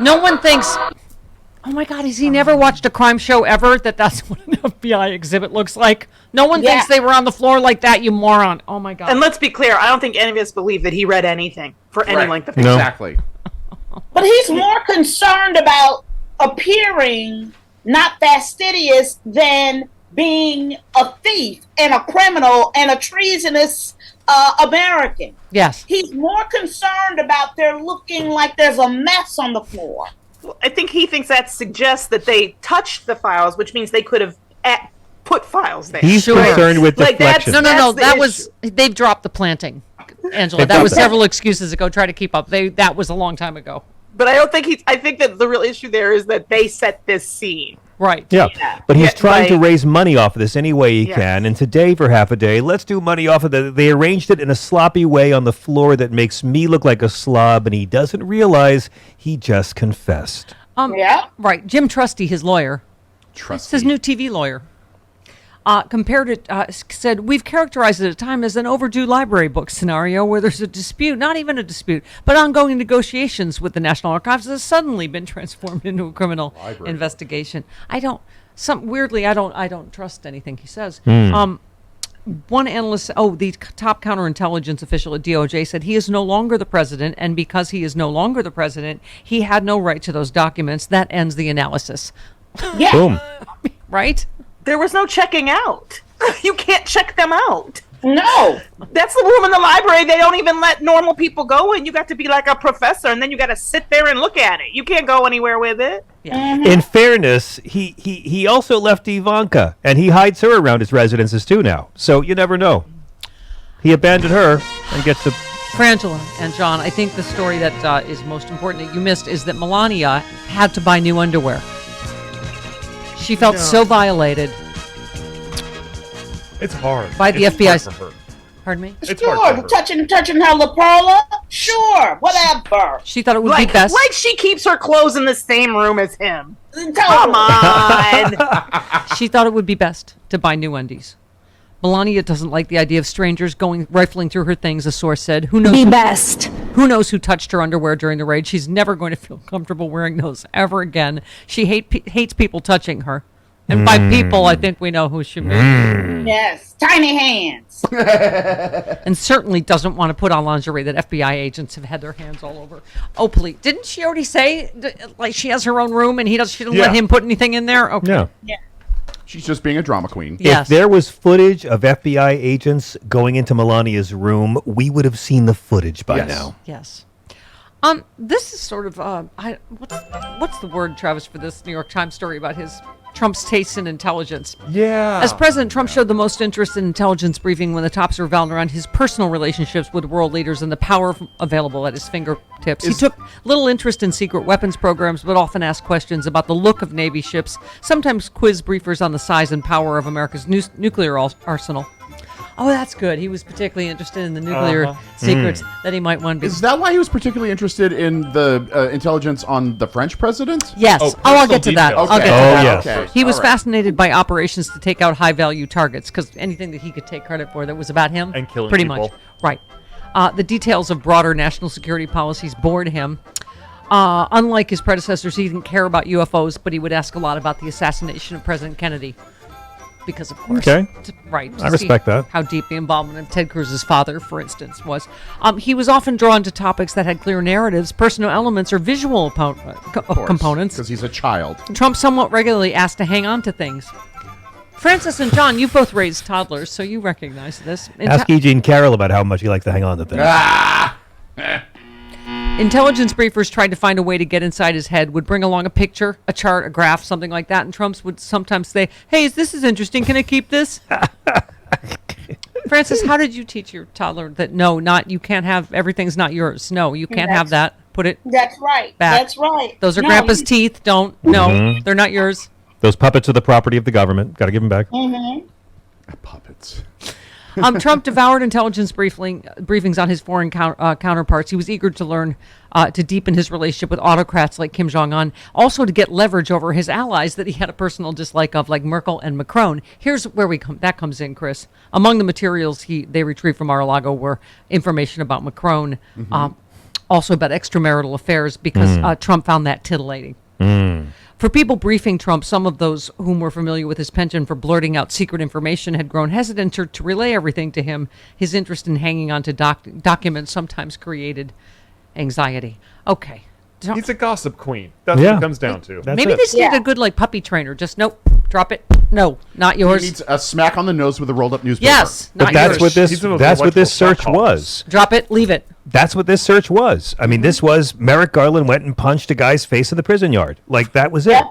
No one thinks, oh my God, has he never watched a crime show ever? That's what an FBI exhibit looks like. No one thinks they were on the floor like that, you moron. Oh my God. And let's be clear, I don't think any of us believe that he read anything for any length of time. No. Exactly. But he's more concerned about appearing not fastidious than being a thief and a criminal and a treasonous American. Yes. He's more concerned about there looking like there's a mess on the floor. Well, I think he thinks that suggests that they touched the files, which means they could have put files there. He's concerned with deflection. No. They've dropped the planting, Angela. That was several excuses ago. Try to keep up. That was a long time ago. But I don't think I think that the real issue there is that they set this scene. Right. Yeah. But he's trying to raise money off of this any way he can. And today, for half a day, let's do money off of it. They arranged it in a sloppy way on the floor that makes me look like a slob, and he doesn't realize he just confessed. Right. Jim Trusty, his lawyer. Trusty. His new TV lawyer. Compared it, said, we've characterized it at a time as an overdue library book scenario where there's a dispute, not even a dispute, but ongoing negotiations with the National Archives has suddenly been transformed into a criminal investigation. I don't trust anything he says. One analyst, the top counterintelligence official at DOJ said he is no longer the president, and because he is no longer the president, he had no right to those documents. That ends the analysis. Yeah. Boom. Right? There was no checking out. You can't check them out. No. That's the room in the library they don't even let normal people go in. You got to be like a professor, and then you got to sit there and look at it. You can't go anywhere with it. Yeah. In fairness, he also left Ivanka, and he hides her around his residences too now. So you never know. He abandoned her and gets to... Frangela and John, I think the story that is most important that you missed is that Melania had to buy new underwear. She felt so violated. It's hard. By the FBI's. Pardon me? It's Sure, hard for her. touching her La Perla? Sure, whatever. She thought it would be best. Like she keeps her clothes in the same room as him. Come on. She thought it would be best to buy new undies. Melania doesn't like the idea of strangers rifling through her things, a source said. Who knows who touched her underwear during the raid? She's never going to feel comfortable wearing those ever again. She hates people touching her. And by people, I think we know who she means. Yes, tiny hands. And certainly doesn't want to put on lingerie that FBI agents have had their hands all over. Oh, please. Didn't she already say, like, she has her own room and she doesn't let him put anything in there? Okay. Yeah. She's just being a drama queen. Yes. If there was footage of FBI agents going into Melania's room, we would have seen the footage by now. Yes. This is sort of what's the word, Travis, for this New York Times story about Trump's tastes in intelligence? Yeah. As President Trump showed the most interest in intelligence briefing when the tops revolved around his personal relationships with world leaders and the power available at his fingertips. He took little interest in secret weapons programs, but often asked questions about the look of Navy ships, sometimes quizzed briefers on the size and power of America's nuclear arsenal. Oh, that's good. He was particularly interested in the nuclear secrets that he might want to be. Is that why he was particularly interested in the intelligence on the French president? Yes. I'll get to that. Okay. I'll get to that. Yes. Okay. He was All right. fascinated by operations to take out high-value targets, because anything that he could take credit for that was about him, And killing pretty people. much. Right. The details of broader national security policies bored him. Unlike his predecessors, he didn't care about UFOs, but he would ask a lot about the assassination of President Kennedy. Because, of course, Okay. Right. I respect that. How deep the involvement of Ted Cruz's father, for instance, was. He was often drawn to topics that had clear narratives, personal elements, or visual components. Because he's a child. Trump somewhat regularly asked to hang on to things. Francis and John, you both raised toddlers, so you recognize this. Ask Eugene Carroll about how much he likes to hang on to things. Intelligence briefers tried to find a way to get inside his head, would bring along a picture, a chart, a graph, something like that, and Trump would sometimes say, hey, this is interesting, can I keep this? Francis, how did you teach your toddler that you can't have, everything's not yours. No, you can't have that. Put it That's right. back. That's right. Those are Grandpa's teeth. Don't. No, they're not yours. Those puppets are the property of the government. Got to give them back. Puppets. Trump devoured intelligence briefings on his foreign counterparts. He was eager to learn to deepen his relationship with autocrats like Kim Jong-un, also to get leverage over his allies that he had a personal dislike of, like Merkel and Macron. Here's where that comes in, Chris. Among the materials they retrieved from Mar-a-Lago were information about Macron. also about extramarital affairs because Trump found that titillating. For people briefing Trump, some of those whom were familiar with his penchant for blurting out secret information had grown hesitant to relay everything to him. His interest in hanging on to documents sometimes created anxiety. Okay. He's a gossip queen. That's what it comes down to. Maybe they just need a good puppy trainer. Just nope, drop it. No, not yours. He needs a smack on the nose with a rolled up newspaper. Yes, not But that's yours. what this search was. Drop it, leave it. That's what this search was. I mean, this was Merrick Garland went and punched a guy's face in the prison yard. That was it.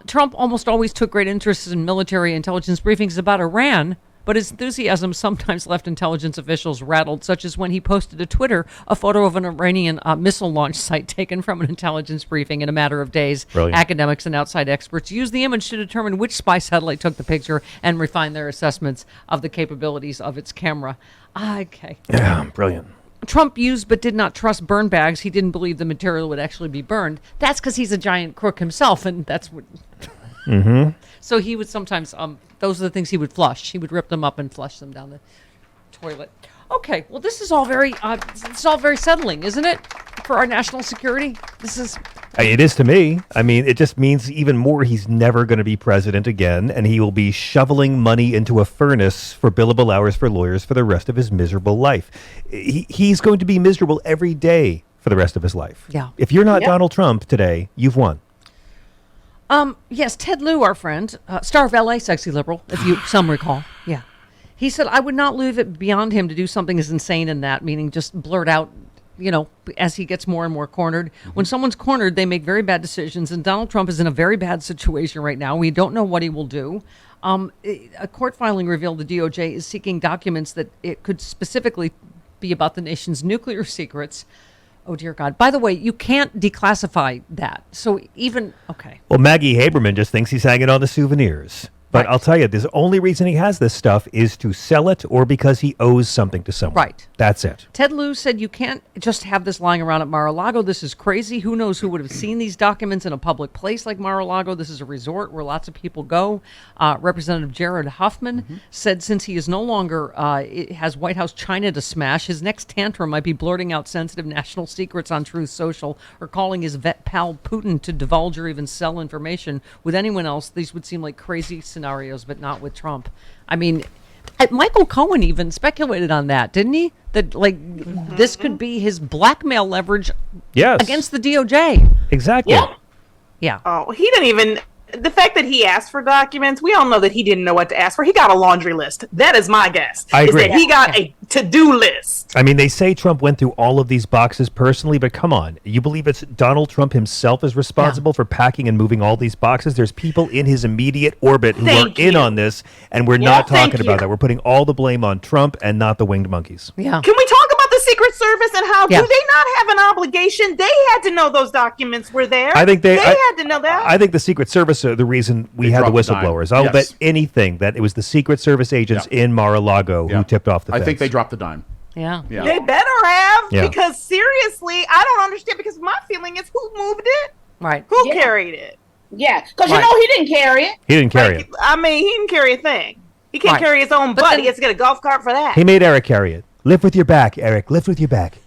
Trump almost always took great interest in military intelligence briefings about Iran, but his enthusiasm sometimes left intelligence officials rattled, such as when he posted to Twitter a photo of an Iranian missile launch site taken from an intelligence briefing in a matter of days. Brilliant. Academics and outside experts used the image to determine which spy satellite took the picture and refine their assessments of the capabilities of its camera. Okay. Yeah, brilliant. Trump used but did not trust burn bags. He didn't believe the material would actually be burned. That's because he's a giant crook himself, and that's what... So he would sometimes, those are the things he would flush. He would rip them up and flush them down the toilet. Okay, well, this is all very settling, isn't it, for our national security? It is to me. I mean, it just means even more he's never going to be president again, and he will be shoveling money into a furnace for billable hours for lawyers for the rest of his miserable life. He's going to be miserable every day for the rest of his life. Yeah. If you're not Donald Trump today, you've won. Yes, Ted Lieu, our friend, star of L.A. Sexy Liberal, if some recall. Yeah. He said, I would not leave it beyond him to do something as insane in that, meaning just blurt out, as he gets more and more cornered. When someone's cornered, they make very bad decisions, and Donald Trump is in a very bad situation right now. We don't know what he will do. A court filing revealed the DOJ is seeking documents that it could specifically be about the nation's nuclear secrets. Oh, dear God. By the way, you can't declassify that. So okay. Well, Maggie Haberman just thinks he's hanging on to souvenirs. But I'll tell you, the only reason he has this stuff is to sell it or because he owes something to someone. Right. That's it. Ted Lieu said you can't just have this lying around at Mar-a-Lago. This is crazy. Who knows who would have seen these documents in a public place like Mar-a-Lago? This is a resort where lots of people go. Representative Jared Huffman said since he is no longer has White House China to smash, his next tantrum might be blurting out sensitive national secrets on Truth Social or calling his vet pal Putin to divulge or even sell information. With anyone else, these would seem like crazy scenarios, but not with Trump. I mean, Michael Cohen even speculated on that, didn't he? That this could be his blackmail leverage against the DOJ. Exactly. Yeah. Oh, he didn't even... The fact that he asked for documents, we all know that he didn't know what to ask for. He got a laundry list. That is my guess. I agree. Is that he got a to-do list. I mean, they say Trump went through all of these boxes personally, but come on. You believe it's Donald Trump himself is responsible for packing and moving all these boxes? There's people in his immediate orbit who are in on this, and we're not talking about that. We're putting all the blame on Trump and not the winged monkeys. Yeah. Can we talk about the Secret Service and how do they not have an obligation? They had to know those documents were there. I think they had to know that. I think the Secret Service are the reason we had the whistleblowers. I'll bet anything that it was the Secret Service agents in Mar-a-Lago who tipped off the feds. I think they dropped the dime. Yeah. They better have, because seriously, I don't understand, because my feeling is who moved it? Right. Who carried it? Yeah, because he didn't carry it. He didn't carry it. I mean, he didn't carry a thing. He can't carry his own butt. He has to get a golf cart for that. He made Eric carry it. Lift with your back, Eric. Lift with your back.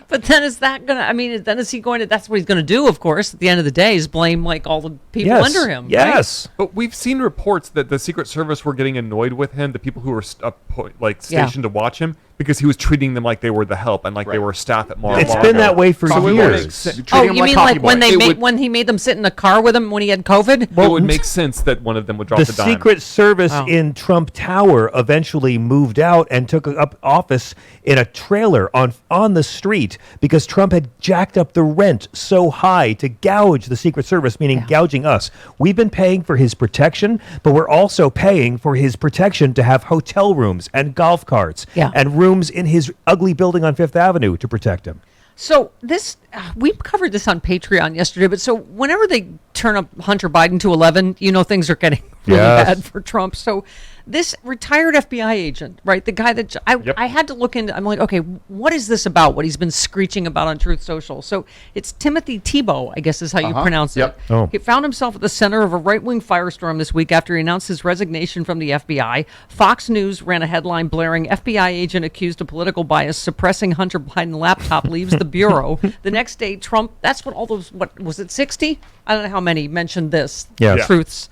But then is that going to, then is he going to, that's what he's going to do, of course, at the end of the day, is blame all the people under him. Yes. Right? But we've seen reports that the Secret Service were getting annoyed with him, the people who were stationed to watch him, because he was treating them like they were the help and like they were staff at Mar-a-Lago. It's been that way for years. Oh, you mean like when when he made them sit in a car with him when he had COVID? Well, it would make sense that one of them would drop the dime. The Secret Service in Trump Tower eventually moved out and took up office in a trailer on the street because Trump had jacked up the rent so high to gouge the Secret Service, meaning gouging us. We've been paying for his protection, but we're also paying for his protection to have hotel rooms and golf carts and rooms in his ugly building on Fifth Avenue to protect him. So this, we covered this on Patreon yesterday, but so whenever they turn up Hunter Biden to 11, things are getting really bad for Trump. So this retired FBI agent, right? The guy that I had to look into. I'm like, okay, what is this about? What he's been screeching about on Truth Social. So it's Timothy Tebow, I guess is how you pronounce it. Oh. He found himself at the center of a right-wing firestorm this week after he announced his resignation from the FBI. Fox News ran a headline blaring, FBI agent accused of political bias suppressing Hunter Biden laptop leaves the bureau. The next day, Trump, that's what all those, what was it, 60? I don't know how many mentioned this. Truths.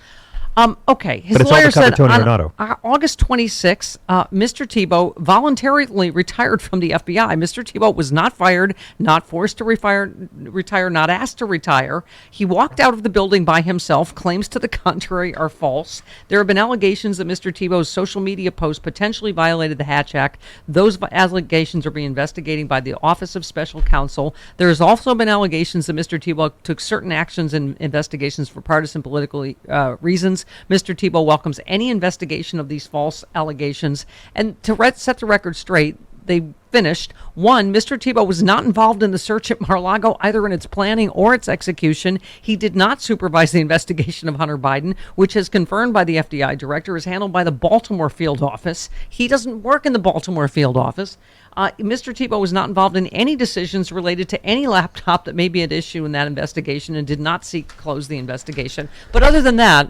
Okay, his lawyer said on August 26, Mr. Tebow voluntarily retired from the FBI. Mr. Tebow was not fired, not forced to retire, not asked to retire. He walked out of the building by himself. Claims to the contrary are false. There have been allegations that Mr. Tebow's social media posts potentially violated the Hatch Act. Those allegations are being investigated by the Office of Special Counsel. There has also been allegations that Mr. Tebow took certain actions in investigations for partisan political reasons. Mr. Tebow welcomes any investigation of these false allegations. And to set the record straight, they finished. One, Mr. Tebow was not involved in the search at Mar-a-Lago, either in its planning or its execution. He did not supervise the investigation of Hunter Biden, which is confirmed by the FBI director, is handled by the Baltimore field office. He doesn't work in the Baltimore field office. Mr. Tebow was not involved in any decisions related to any laptop that may be at issue in that investigation and did not seek to close the investigation. But other than that...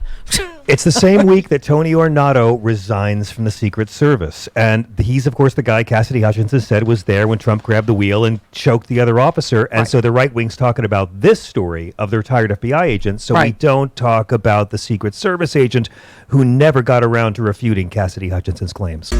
It's the same week that Tony Ornato resigns from the Secret Service. And he's, of course, the guy Cassidy Hutchinson said was there when Trump grabbed the wheel and choked the other officer. And so the right wing's talking about this story of the retired FBI agent. So we don't talk about the Secret Service agent who never got around to refuting Cassidy Hutchinson's claims.